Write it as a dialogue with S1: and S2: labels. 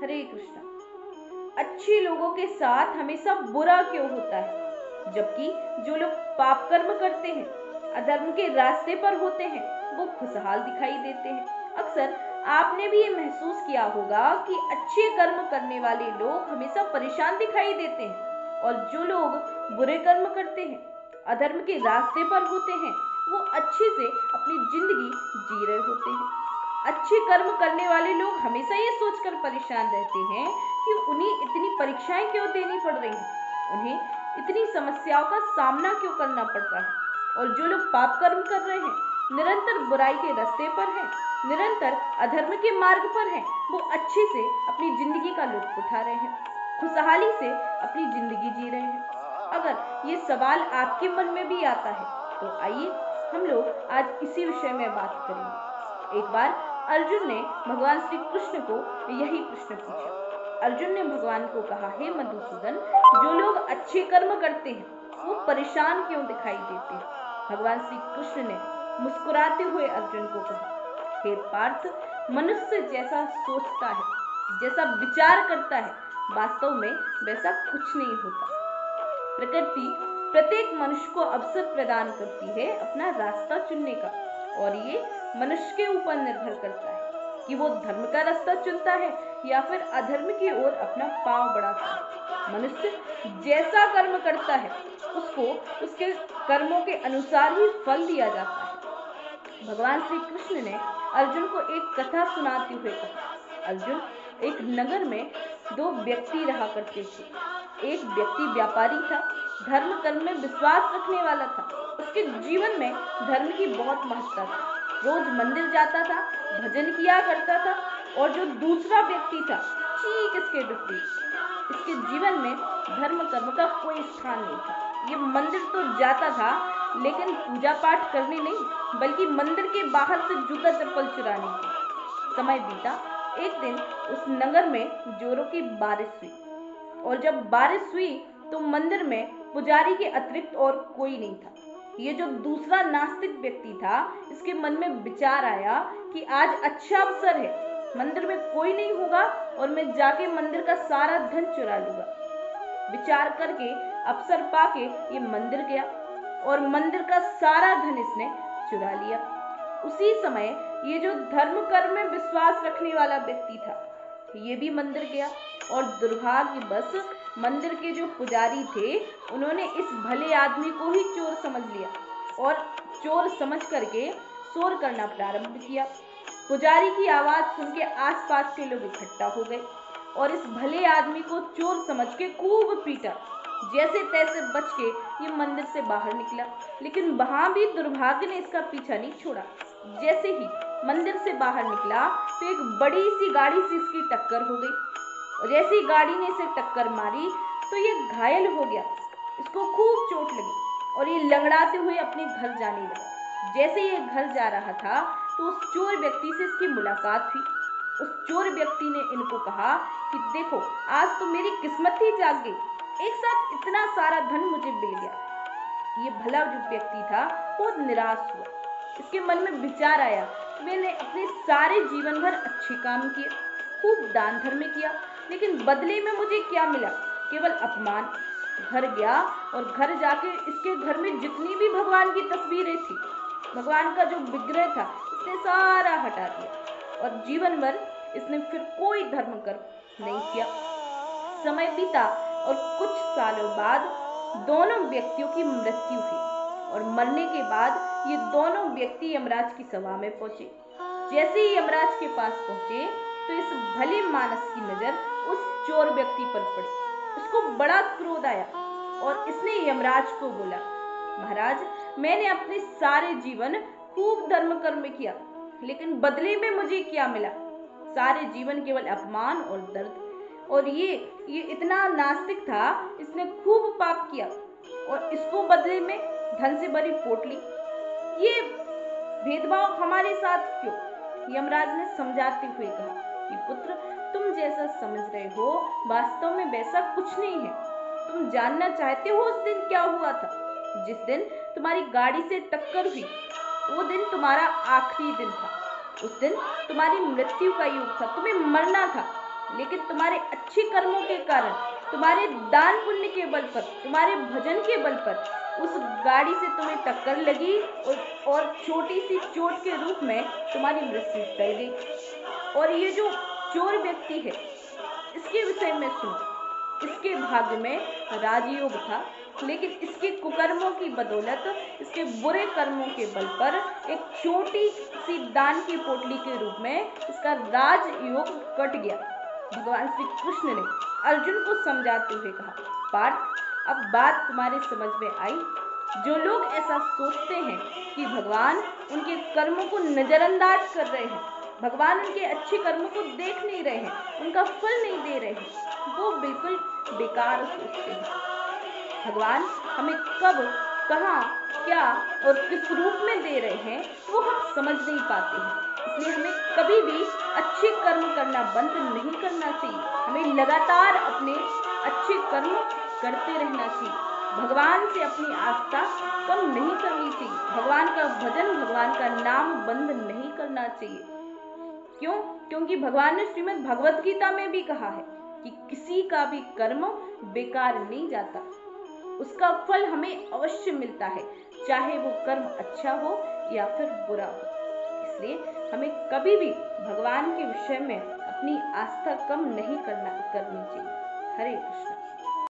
S1: हरे कृष्णा। अच्छे लोगों के साथ हमेशा बुरा क्यों होता है, जबकि जो लोग पाप कर्म करते हैं, अधर्म के रास्ते पर होते हैं, वो खुशहाल दिखाई देते हैं। अक्सर आपने भी ये महसूस किया होगा कि अच्छे कर्म करने वाले लोग हमेशा परेशान दिखाई देते हैं और जो लोग बुरे कर्म करते हैं, अधर्म के रास्ते पर होते हैं, वो अच्छे से अपनी जिंदगी जी रहे होते हैं। अच्छे कर्म करने वाले लोग हमेशा ये सोचकर परेशान रहते हैं कि उन्हें इतनी परीक्षाएं क्यों देनी पड़ रही हैं, उन्हें इतनी समस्याओं का सामना क्यों करना पड़ रहा है। और जो लोग पाप कर्म कर रहे हैं, निरंतर बुराई के रास्ते पर हैं, निरंतर अधर्म के मार्ग पर हैं, वो अच्छे से अपनी जिंदगी का लुत्फ उठा रहे हैं, खुशहाली से अपनी जिंदगी जी रहे हैं। अगर ये सवाल आपके मन में भी आता है तो आइए हम लोग आज इसी विषय में बात करेंगे। एक बार अर्जुन ने भगवान श्री कृष्ण को यही प्रश्न पूछा। अर्जुन ने भगवान को कहा, हे मधुसूदन, जो लोग अच्छे कर्म करते हैं वो परेशान क्यों दिखाई देते हैं। भगवान श्री कृष्ण ने मुस्कुराते हुए अर्जुन को कहा, हे पार्थ, मनुष्य जैसा सोचता है, जैसा विचार करता है, वास्तव में वैसा कुछ नहीं होता। प्रकृति प्रत्येक मनुष्य को अवसर प्रदान करती है अपना रास्ता चुनने का, और ये मनुष्य के ऊपर निर्भर करता है कि वो धर्म का रास्ता चुनता है या फिर अधर्म की ओर अपना पांव बढ़ाता है। मनुष्य जैसा कर्म करता है उसको उसके कर्मों के अनुसार ही फल दिया जाता है। भगवान श्री कृष्ण ने अर्जुन को एक कथा सुनाते हुए कहा, अर्जुन, एक नगर में दो व्यक्ति रहा करते थे। एक व्यक्ति व्यापारी था, धर्म कर्म में विश्वास रखने वाला था। उसके जीवन में धर्म की बहुत महत्ता थी, रोज मंदिर जाता था, भजन किया करता था। और जो दूसरा व्यक्ति था, ठीक इसके विपरीत, इसके जीवन में धर्म कर्म का कोई स्थान नहीं था। ये मंदिर तो जाता था, लेकिन पूजा पाठ करने नहीं, बल्कि मंदिर के बाहर से जूता चप्पल चुराने की। समय बीता। एक दिन उस नगर में जोरों की बारिश हुई, और जब बारिश हुई तो मंदिर में पुजारी के अतिरिक्त और कोई नहीं था। ये जो दूसरा नास्तिक व्यक्ति था, इसके मन में विचार आया कि आज अच्छा अवसर है, मंदिर में कोई नहीं होगा और मैं जाके मंदिर का सारा धन चुरा लूंगा। विचार करके अवसर पाके ये मंदिर गया और मंदिर का सारा धन इसने चुरा लिया। उसी समय ये जो धर्म कर्म में विश्वास रखने वाला व्यक्ति था, ये भी मंदिर गया, और दुर्भाग्यवश मंदिर के जो पुजारी थे, उन्होंने इस भले आदमी को ही चोर समझ लिया और चोर समझ करके शोर करना प्रारंभ किया। पुजारी की आवाज सुन के आसपास के लोग इकट्ठा हो गए और इस भले आदमी को चोर समझ के खूब पीटा। जैसे तैसे बच के ये मंदिर से बाहर निकला, लेकिन वहां भी दुर्भाग्य ने इसका पीछा नहीं छोड़ा। जैसे ही मंदिर से बाहर निकला तो एक बड़ी सी गाड़ी से इसकी टक्कर हो गई, और जैसे ही गाड़ी ने इसे टक्कर मारी तो ये घायल हो गया, इसको खूब चोट लगी और ये लंगड़ाते हुए अपने घर जाने लगा। जैसे ये घर जा रहा था तो उस चोर व्यक्ति से इसकी मुलाकात हुई। उस चोर व्यक्ति ने इनको कहा कि देखो, आज तो मेरी किस्मत ही जाग गई, एक साथ इतना सारा धन मुझे मिल गया। ये भला जो व्यक्ति था बहुत निराश हुआ। इसके मन में विचार आया, मैंने अपने सारे जीवन भर अच्छे काम किए, खूब दान धर्म किया, लेकिन बदले में मुझे क्या मिला? केवल अपमान। घर गया और घर जाके इसके घर में जितनी भी भगवान की तस्वीरें थी, भगवान का जो विग्रह था, इसने सारा हटा दिया और जीवन भर इसने फिर कोई धर्म कर्म नहीं किया। समय बीता और कुछ सालों बाद दोनों व्यक्तियों की मृत्यु हुई, और मरने के बाद ये दोनों व्यक्ति यमराज की सभा में पहुंचे। जैसे ही यमराज के पास पहुंचे तो इस भले मानस की नजर उस चोर व्यक्ति पर पड़ी। उसको बड़ा क्रोध आया और इसने यमराज को बोला, महाराज, मैंने अपने सारे जीवन खूब धर्म कर्म किया, लेकिन बदले में मुझे क्या मिला? सारे जीवन केवल अपमान और दर्द। और ये इतना नास्तिक था, इसने खूब पाप किया और इसको बदले में धन से भरी पोटली। ये भेदभाव हमारे साथ क्यों? यमराज ने समझाते हुए कहा कि पुत्र, तुम जैसा समझ रहे हो वास्तव में वैसा कुछ नहीं है। तुम जानना चाहते हो उस दिन क्या हुआ था? जिस दिन तुम्हारी गाड़ी से टक्कर हुई, वो दिन तुम्हारा आखिरी दिन था। उस दिन तुम्हारी मृत्यु का योग था, तुम्हें मरना था। लेकिन तुम्हारे अच्छे कर्मों के कारण, तुम्हारे दान पुण्य के बल पर, तुम्हारे भजन के बल पर उस गाड़ी से तुम्हें टक्कर लगी और छोटी सी चोट के रूप में तुम्हारी मृत्यु टल गई। और ये जो चोर व्यक्ति है, इसके विषय में सुनो। इसके भाग्य में राजयोग था, लेकिन इसके कुकर्मों की बदौलत, इसके बुरे कर्मों के बल पर एक छोटी सी दान की पोटली के रूप में इसका राजयोग कट गया। भगवान श्री कृष्ण ने अर्जुन को समझाते हुए कहा, पार्थ, अब बात तुम्हारे समझ में आई। जो लोग ऐसा सोचते हैं कि भगवान उनके कर्मों को नजरअंदाज कर रहे हैं, भगवान उनके अच्छे कर्मों को देख नहीं रहे हैं, उनका फल नहीं दे रहे हैं, वो बिल्कुल बेकार सोचते हैं। भगवान हमें कब, कहाँ, क्या और किस रूप में दे रहे हैं वो हम समझ नहीं पाते हैं। इसलिए हमें कभी भी अच्छे कर्म करना बंद नहीं करना चाहिए। हमें लगातार अपने अच्छे कर्म करते रहना चाहिए। भगवान से अपनी आस्था कम नहीं करनी चाहिए। भगवान का भजन, भगवान का नाम बंद नहीं करना चाहिए। क्यों? क्योंकि भगवान ने श्रीमद् भगवत गीता में भी कहा है कि किसी का भी कर्म बेकार नहीं जाता, उसका फल हमें अवश्य मिलता है, चाहे वो कर्म अच्छा हो या फिर बुरा हो। इसलिए हमें कभी भी भगवान के विषय में अपनी आस्था कम नहीं करनी चाहिए। हरे कृष्ण।